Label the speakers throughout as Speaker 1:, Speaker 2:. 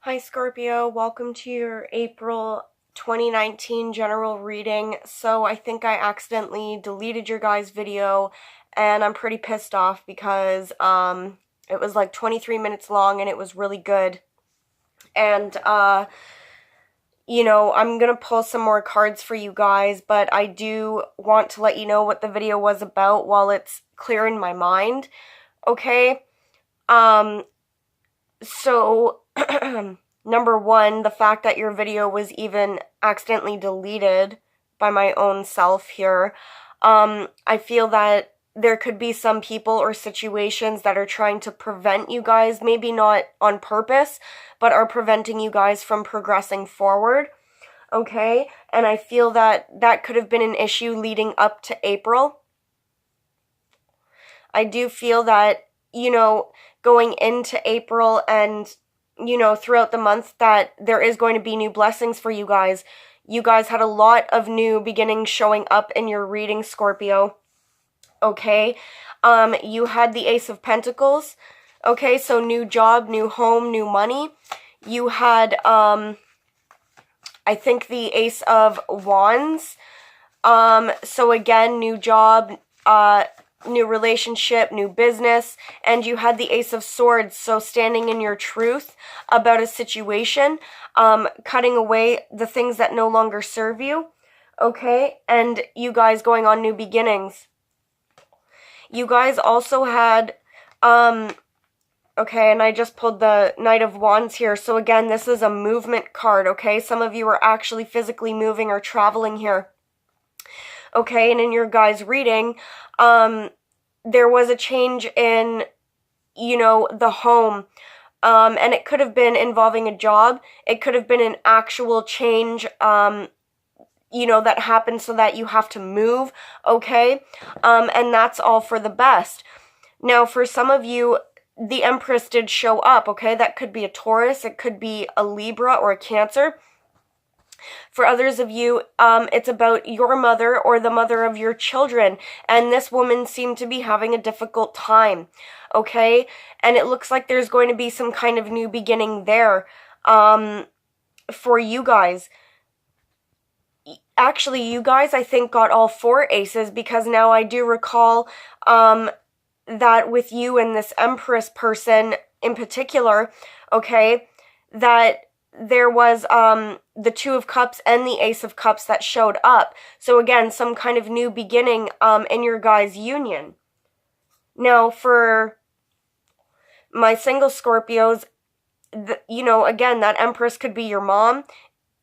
Speaker 1: Hi Scorpio, welcome to your April 2019 general reading. So I think I accidentally deleted your guys' video and I'm pretty pissed off because it was like 23 minutes long and it was really good. And I'm gonna pull some more cards for you guys, but I do want to let you know what the video was about while it's clear in my mind. Okay? So number one, the fact that your video was even accidentally deleted by my own self here. I feel that there could be some people or situations that are trying to prevent you guys, maybe not on purpose, but are preventing you guys from progressing forward. Okay? And I feel that that could have been an issue leading up to April. I do feel that, going into April and, throughout the month that there is going to be new blessings for you guys. You guys had a lot of new beginnings showing up in your reading, Scorpio. Okay? You had the Ace of Pentacles. Okay, so new job, new home, new money. You had, I think the Ace of Wands. So again, new job, new relationship, new business, and you had the Ace of Swords, so standing in your truth about a situation, cutting away the things that no longer serve you, okay, and you guys going on new beginnings. You guys also had, okay, and I just pulled the Knight of Wands here, so again, this is a movement card, okay, some of you are actually physically moving or traveling here. Okay, and in your guys' reading, there was a change in, the home. And it could have been involving a job. It could have been an actual change, that happened so that you have to move, okay? And that's all for the best. Now, for some of you, the Empress did show up, okay? That could be a Taurus, it could be a Libra or a Cancer. For others of you, it's about your mother or the mother of your children, and this woman seemed to be having a difficult time, okay? And it looks like there's going to be some kind of new beginning there, for you guys. Actually, you guys, I think, got all four aces, because now I do recall, that with you and this Empress person in particular, okay, that there was the Two of Cups and the Ace of Cups that showed up. So again, some kind of new beginning in your guys' union. Now, for my single Scorpios, again, that Empress could be your mom.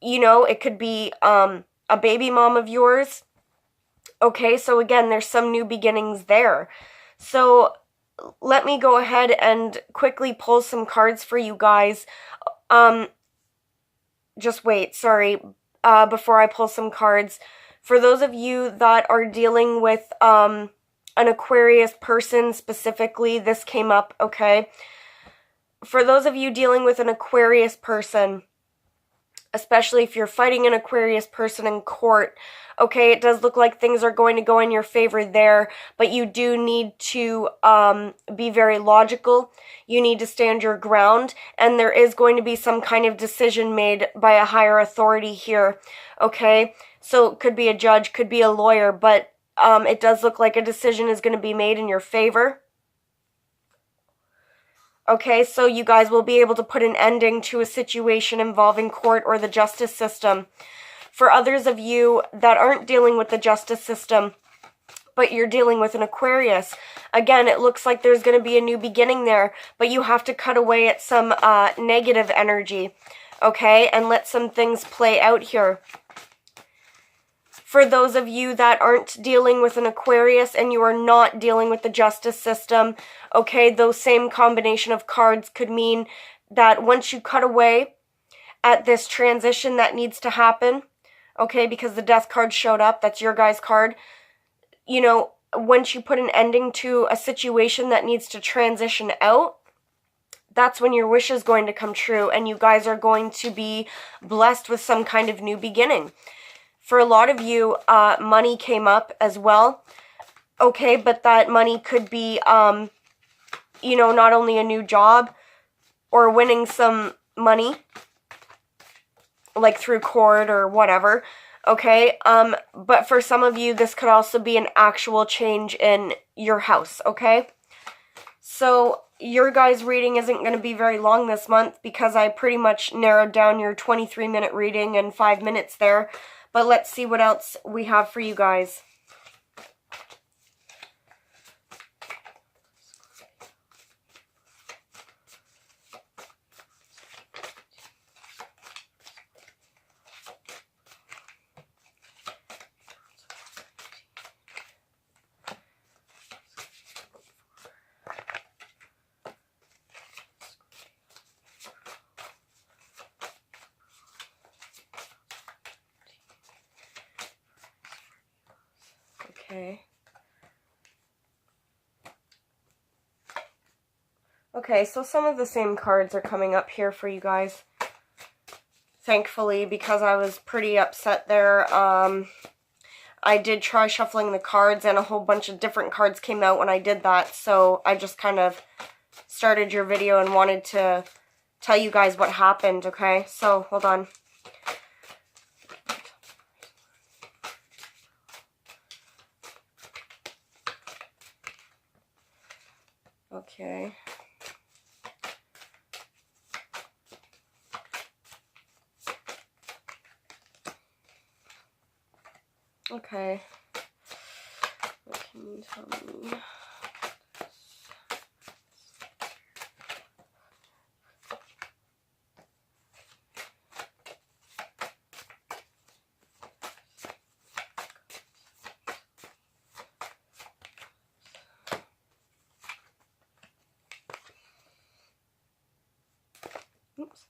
Speaker 1: It could be a baby mom of yours. Okay, so again, there's some new beginnings there. So let me go ahead and quickly pull some cards for you guys. Just wait, sorry, before I pull some cards. For those of you that are dealing with an Aquarius person specifically, this came up, okay? For those of you dealing with an Aquarius person, especially if you're fighting an Aquarius person in court, okay, it does look like things are going to go in your favor there, but you do need to be very logical. You need to stand your ground, and there is going to be some kind of decision made by a higher authority here, okay? So it could be a judge, could be a lawyer, but it does look like a decision is going to be made in your favor. Okay, so you guys will be able to put an ending to a situation involving court or the justice system. For others of you that aren't dealing with the justice system, but you're dealing with an Aquarius, again, it looks like there's going to be a new beginning there, but you have to cut away at some negative energy, okay, and let some things play out here. For those of you that aren't dealing with an Aquarius and you are not dealing with the justice system, okay, those same combination of cards could mean that once you cut away at this transition that needs to happen, okay, because the Death card showed up, that's your guys' card, once you put an ending to a situation that needs to transition out, that's when your wish is going to come true and you guys are going to be blessed with some kind of new beginning. For a lot of you, money came up as well, okay, but that money could be, not only a new job or winning some money, like through court or whatever, okay? But for some of you, this could also be an actual change in your house, okay? So your guys' reading isn't going to be very long this month because I pretty much narrowed down your 23-minute reading in 5 minutes there. But let's see what else we have for you guys. Okay, so some of the same cards are coming up here for you guys. Thankfully, because I was pretty upset there. I did try shuffling the cards, and a whole bunch of different cards came out when I did that. So I just kind of started your video and wanted to tell you guys what happened, okay? So, hold on. Okay. Okay. What can you tell me? Oops.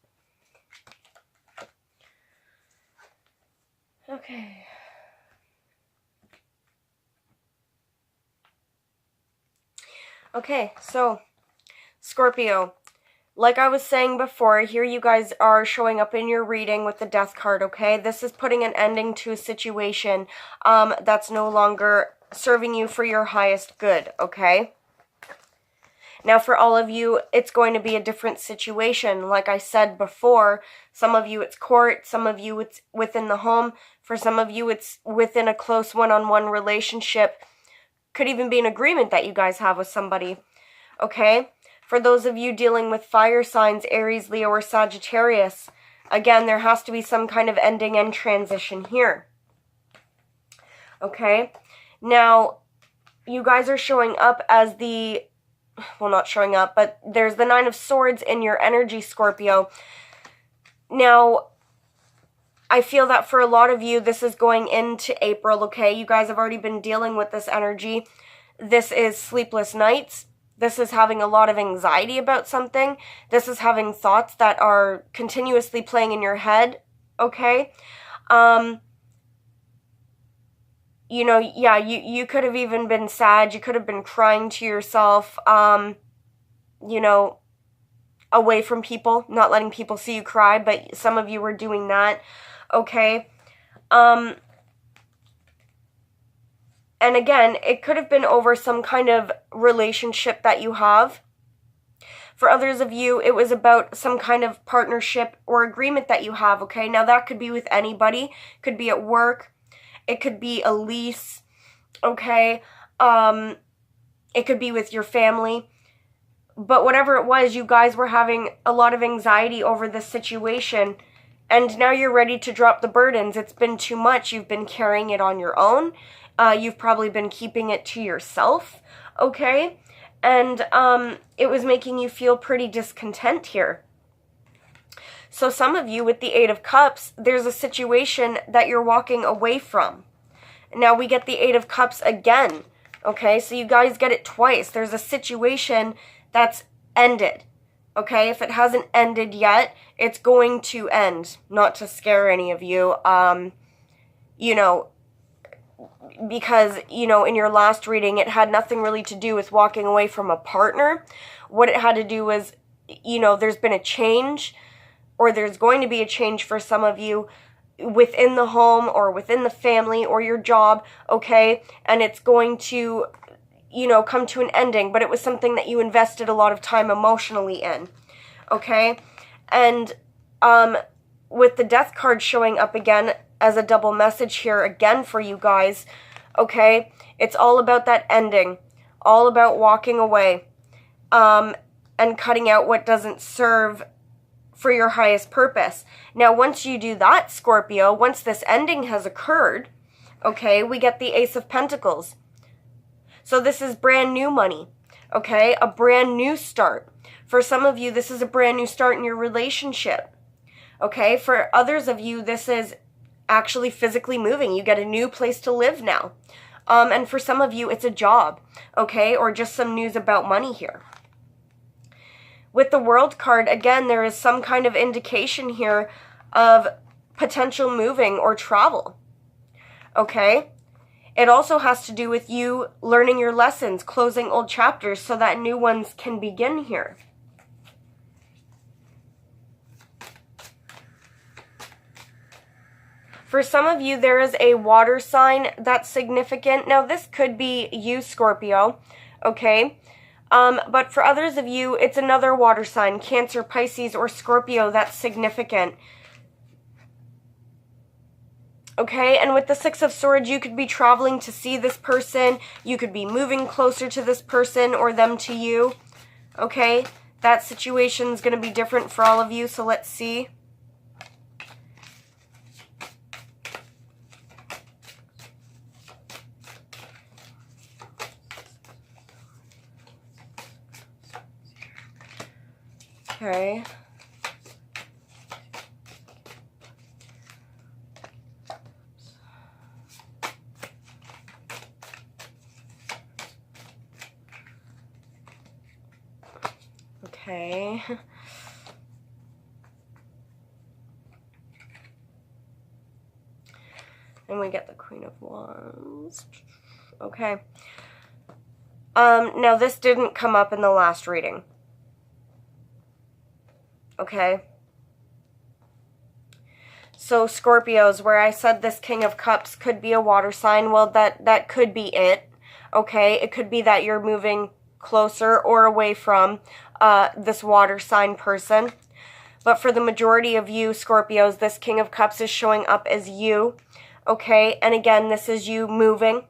Speaker 1: Okay. Okay, so, Scorpio, like I was saying before, here you guys are showing up in your reading with the Death card, okay? This is putting an ending to a situation that's no longer serving you for your highest good, okay? Now, for all of you, it's going to be a different situation. Like I said before, some of you it's court, some of you it's within the home, for some of you it's within a close one-on-one relationship. Could even be an agreement that you guys have with somebody, okay? For those of you dealing with fire signs, Aries, Leo, or Sagittarius, again, there has to be some kind of ending and transition here, okay? Now, you guys are showing up as the, well, not showing up, but there's the Nine of Swords in your energy, Scorpio. Now, I feel that for a lot of you, this is going into April, okay? You guys have already been dealing with this energy. This is sleepless nights. This is having a lot of anxiety about something. This is having thoughts that are continuously playing in your head, okay? You know, yeah, you could have even been sad. You could have been crying to yourself, you know, away from people, not letting people see you cry, but some of you were doing that. Okay, and again, it could have been over some kind of relationship that you have. For others of you, it was about some kind of partnership or agreement that you have, okay? Now, that could be with anybody. Could be at work. It could be a lease, okay? It could be with your family. But whatever it was, you guys were having a lot of anxiety over this situation. And now you're ready to drop the burdens. It's been too much. You've been carrying it on your own. You've probably been keeping it to yourself, okay? And it was making you feel pretty discontent here. So some of you with the Eight of Cups, there's a situation that you're walking away from. Now we get the Eight of Cups again, okay? So you guys get it twice. There's a situation that's ended. Okay, if it hasn't ended yet, it's going to end. Not to scare any of you, you know, because, you know, in your last reading, it had nothing really to do with walking away from a partner. What it had to do was, you know, there's been a change, or there's going to be a change for some of you within the home or within the family or your job, okay? And it's going to, you know, come to an ending, but it was something that you invested a lot of time emotionally in, okay? And with the Death card showing up again as a double message here again for you guys, okay? It's all about that ending, all about walking away, and cutting out what doesn't serve for your highest purpose. Now, once you do that, Scorpio, once this ending has occurred, okay, we get the Ace of Pentacles. So this is brand new money, okay? A brand new start. For some of you, this is a brand new start in your relationship, okay? For others of you, this is actually physically moving. You get a new place to live now. And for some of you, it's a job, okay? Or just some news about money here. With the World card, again, there is some kind of indication here of potential moving or travel, okay? It also has to do with you learning your lessons, closing old chapters so that new ones can begin here. For some of you, there is a water sign that's significant. Now, this could be you, Scorpio, okay? But for others of you, it's another water sign, Cancer, Pisces, or Scorpio, that's significant. Okay, and with the Six of Swords, you could be traveling to see this person. You could be moving closer to this person or them to you. Okay, that situation's going to be different for all of you, so let's see. Okay. Okay. And we get the Queen of Wands. Okay. Now this didn't come up in the last reading. Okay. So Scorpios, where I said this King of Cups could be a water sign, well, that could be it. Okay. It could be that you're moving closer or away from this water sign person. But for the majority of you, Scorpios, this King of Cups is showing up as you. Okay. And again, this is you moving.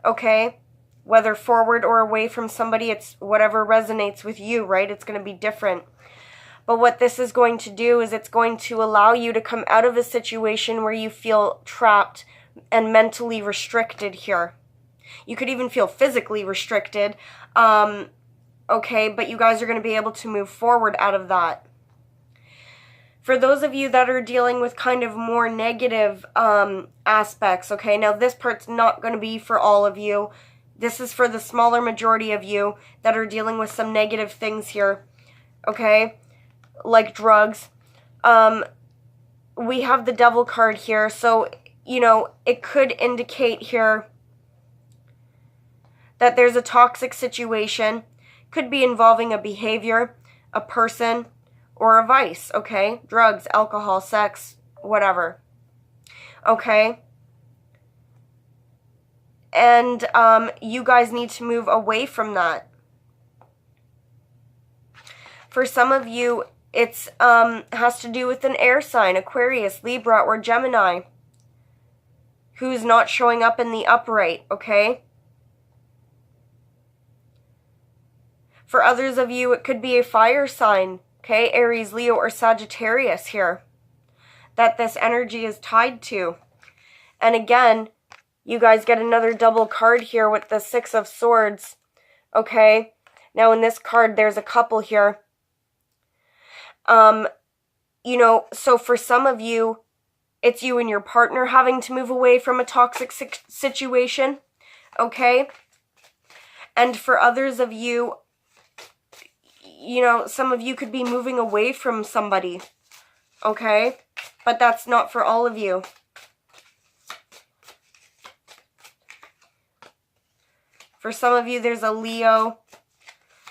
Speaker 1: Okay. Whether forward or away from somebody, it's whatever resonates with you, right? It's going to be different. But what this is going to do is it's going to allow you to come out of a situation where you feel trapped and mentally restricted here. You could even feel physically restricted. Okay, but you guys are going to be able to move forward out of that. For those of you that are dealing with kind of more negative aspects, okay, now this part's not going to be for all of you. This is for the smaller majority of you that are dealing with some negative things here, okay? Like drugs. We have the Devil card here, so, you know, it could indicate here that there's a toxic situation. Could be involving a behavior, a person, or a vice, okay? Drugs, alcohol, sex, whatever. Okay? And you guys need to move away from that. For some of you, it's has to do with an air sign, Aquarius, Libra, or Gemini, who's not showing up in the upright, okay? For others of you, it could be a fire sign, okay? Aries, Leo, or Sagittarius here, that this energy is tied to. And again, you guys get another double card here with the Six of Swords, okay? Now in this card, there's a couple here. You know, so for some of you, it's you and your partner having to move away from a toxic situation, okay? And for others of you, you know, some of you could be moving away from somebody, okay? But that's not for all of you. For some of you, there's a Leo.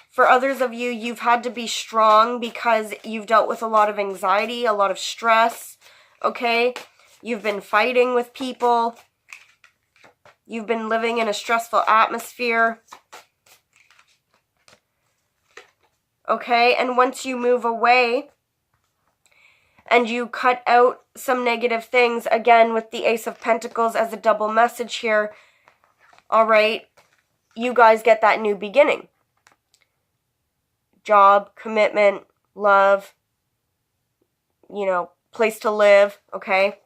Speaker 1: For others of you, you've had to be strong because you've dealt with a lot of anxiety, a lot of stress, okay? You've been fighting with people. You've been living in a stressful atmosphere. Okay, and once you move away, and you cut out some negative things, again, with the Ace of Pentacles as a double message here, all right, you guys get that new beginning. Job, commitment, love, you know, place to live, okay?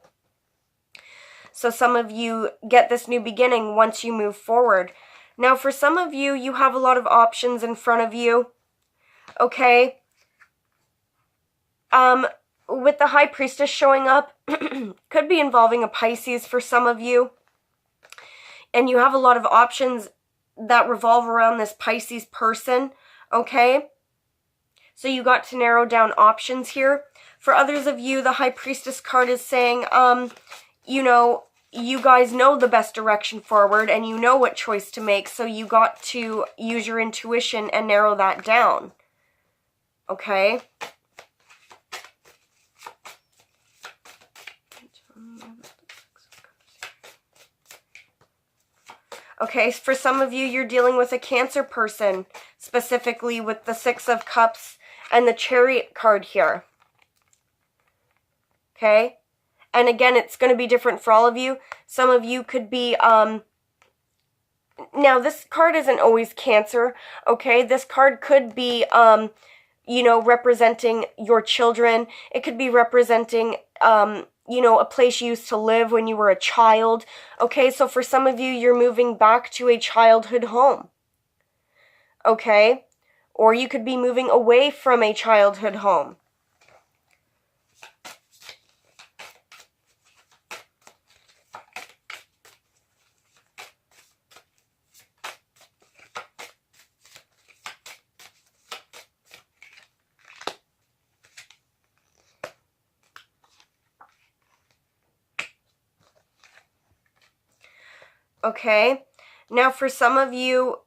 Speaker 1: So some of you get this new beginning once you move forward. Now, for some of you, you have a lot of options in front of you, okay? With the High Priestess showing up, could be involving a Pisces for some of you. And you have a lot of options that revolve around this Pisces person, okay? So you got to narrow down options here. For others of you, the High Priestess card is saying, you know, you guys know the best direction forward and you know what choice to make, so you got to use your intuition and narrow that down. Okay? Okay, for some of you, you're dealing with a Cancer person, specifically with the Six of Cups and the Chariot card here. Okay? And again, it's going to be different for all of you. Some of you could be, now this card isn't always Cancer, okay? This card could be, you know, representing your children. It could be representing, you know, a place you used to live when you were a child. Okay, so for some of you, you're moving back to a childhood home. Okay? Or you could be moving away from a childhood home. Okay, now for some of you,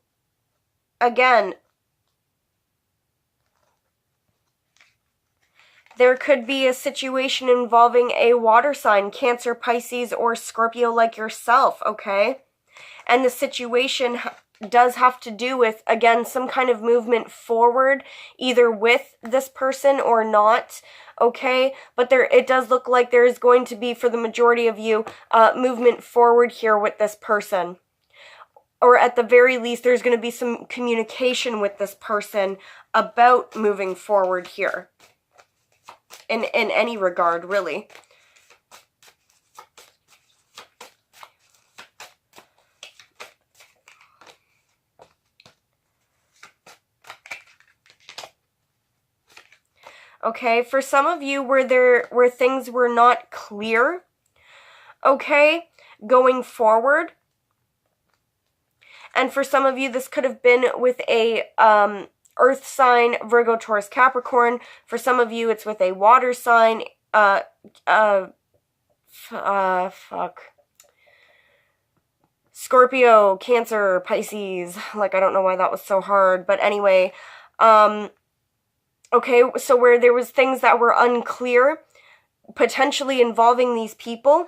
Speaker 1: again, there could be a situation involving a water sign, Cancer, Pisces, or Scorpio like yourself, okay? And the situation does have to do with, again, some kind of movement forward, either with this person or not, okay? But it does look like there is going to be, for the majority of you, movement forward here with this person. Or at the very least, there's going to be some communication with this person about moving forward here. In any regard, really. Okay, for some of you where things were not clear, okay, going forward. And for some of you, this could have been with a earth sign, Virgo, Taurus, Capricorn. For some of you, it's with a water sign, Scorpio, Cancer, Pisces. Like, I don't know why that was so hard, but anyway, okay, so where there was things that were unclear, potentially involving these people,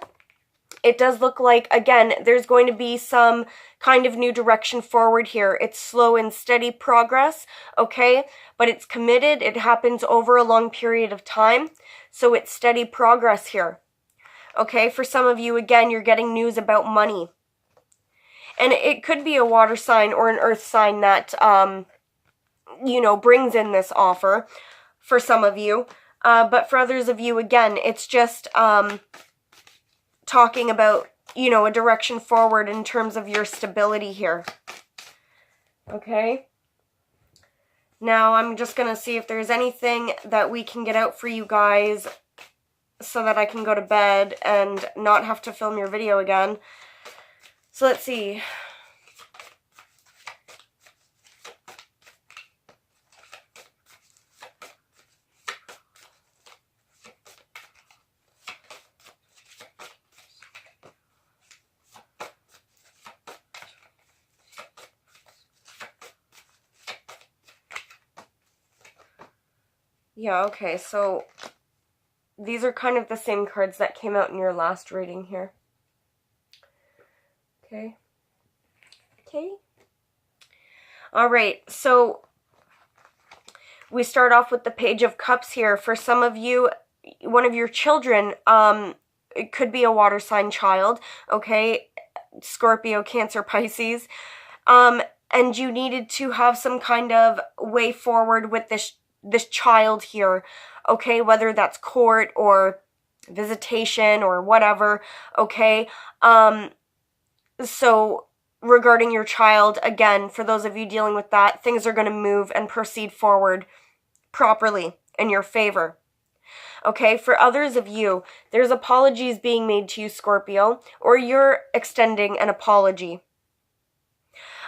Speaker 1: it does look like, again, there's going to be some kind of new direction forward here. It's slow and steady progress, okay? But it's committed. It happens over a long period of time. So it's steady progress here. Okay, for some of you, again, you're getting news about money. And it could be a water sign or an earth sign that, you know, brings in this offer for some of you. But for others of you, again, it's just talking about, you know, a direction forward in terms of your stability here. Okay? Now, I'm just going to see if there's anything that we can get out for you guys so that I can go to bed and not have to film your video again. So let's see. Yeah, okay, so these are kind of the same cards that came out in your last reading here. Okay. Okay. All right, so we start off with the Page of Cups here. For some of you, one of your children, it could be a water sign child, okay, Scorpio, Cancer, Pisces, and you needed to have some kind of way forward with this child here, okay, whether that's court or visitation or whatever, okay. So regarding your child, again, for those of you dealing with that, things are going to move and proceed forward properly in your favor. Okay, for others of you, there's apologies being made to you, Scorpio, or you're extending an apology.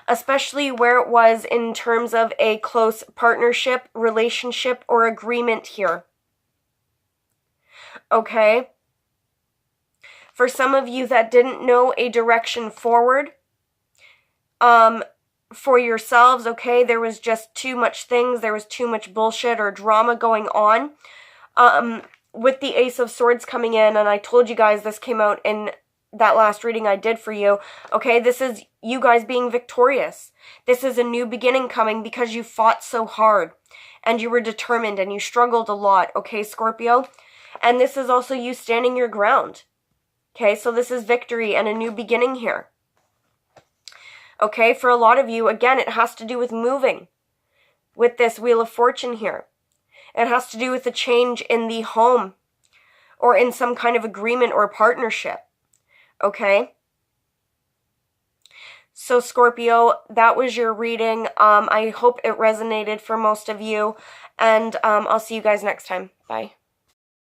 Speaker 1: Especially where it was in terms of a close partnership, relationship, or agreement here. Okay? For some of you that didn't know a direction forward, for yourselves, okay, there was just too much things, there was too much bullshit or drama going on. With the Ace of Swords coming in, and I told you guys this came out in that last reading I did for you, okay, this is you guys being victorious. This is a new beginning coming because you fought so hard, and you were determined, and you struggled a lot, okay, Scorpio? And this is also you standing your ground, okay? So this is victory and a new beginning here. Okay, for a lot of you, again, it has to do with moving with this Wheel of Fortune here. It has to do with a change in the home or in some kind of agreement or partnership. Okay? So Scorpio, that was your reading. I hope it resonated for most of you. And I'll see you guys next time. Bye.